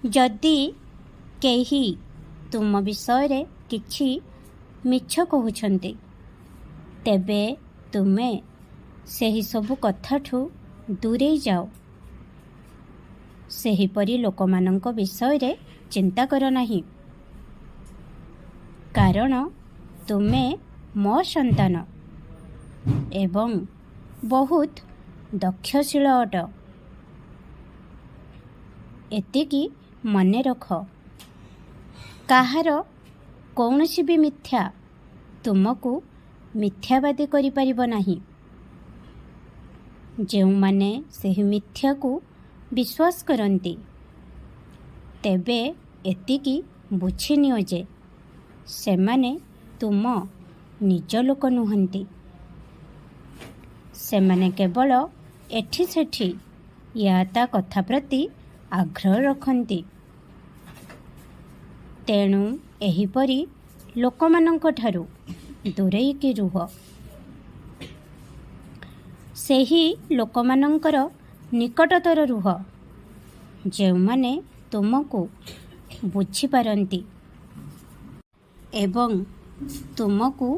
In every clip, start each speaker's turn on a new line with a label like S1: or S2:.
S1: जदि केही तुम विषय किछि मिछ कहउछन्ते तेबे तुमे सेही सबु कथाठु दूरे जाओ। सेहीपरि लोकमानंक विषय चिंता कर नाही, कारण तुमे मो संतान एवं बहुत दक्षशील अट। एतिकी मने रख, काहार कौनसी भी मिथ्या तुमको मिथ्यावादी करि परिबो नाही। जेउमाने सेही मिथ्या को विश्वास करती तेबे एतिकी बुझी नियो जे सेमाने तुम निज लोक नुहंती। सेमाने केवल एठी सेठी या ता कथा प्रति आग्रह रखती। तेणु एहीपरि लोकमानंक ठारू दूरेइकी रुह। सेही लोकमानंकर निकटतर रुह जेउमाने तुमको बुझी पारंती एवं तुमको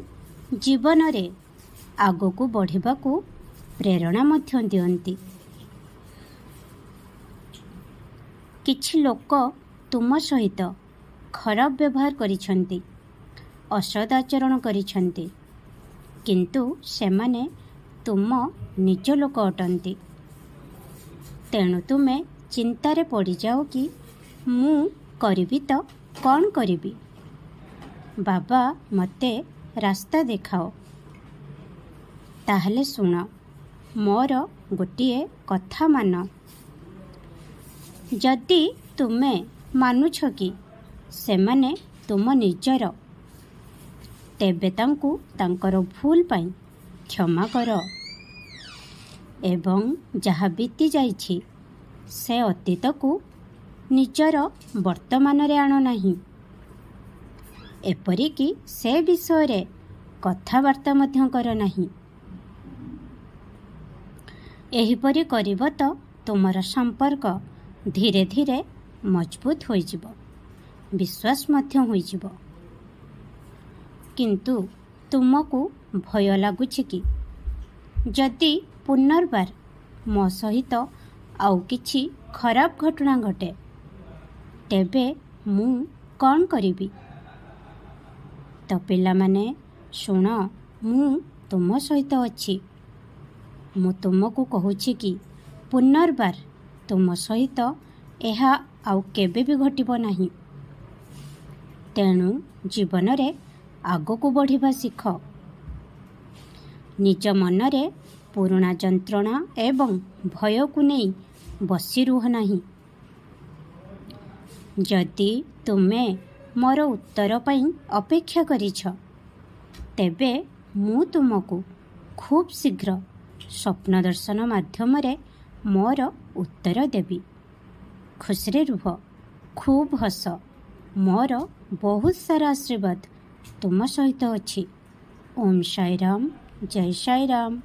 S1: जीवन रे आगको बढ़िबाकू प्रेरणा मध्य दियंती। किछि लोक तुम सहित खराब व्यवहार करिछंती, असदाचरण करिछंती, किंतु सेमाने तुम निज लोक अटंती। तेणु तुमे चिंतारे पड़ी जाओ कि मु करिबी तो कौन करिबी। बाबा मते रास्ता देखाओ। ताहले सुन, मोर गोटिए कथा मान। जदि तुमे मानुछ कि सेमाने तुम निजर, तेबे तांकु तांकर भूल पाई क्षमा कर एवं जहाँ बीती जाइछि से अतीत को निजर वर्तमान रे आनो नाही। एपरिकी से विषय रे कथावार्ता मध्य कर नाही। एहीपरि करिब तो तुमर संपर्क धीरे धीरे मजबूत हो जिवो, विश्वास मध्य हो जिवो। किंतु तुमको भय लागुछि कि जदि पुनर्बार मो सहित आउ किछि खराब घटना घटे तेबे मु कौन करिबी। तो पिला माने सुन, मु तुम सहित अछि। मु तुमको कहूछि कि पुनर्बार तुम सहित एहा आउ केबे भी घटिबो नाही। तेणु जीवन रे आगको बढ़िबा शिख। निज मनरे पुराणा जंत्रणा एवं भय को नहीं बसी रुह नाही। जदि तुमे मोर उत्तर पाई अपेक्षा करिछ तेबे मु तुमको खूब शीघ्र स्वप्न दर्शन माध्यम रे मोर उत्तर देवी। खुशरे रुह, खूब हस। मोर बहुत सारा आशीर्वाद तुम सहित अछि। ओम साई राम, जय साई राम।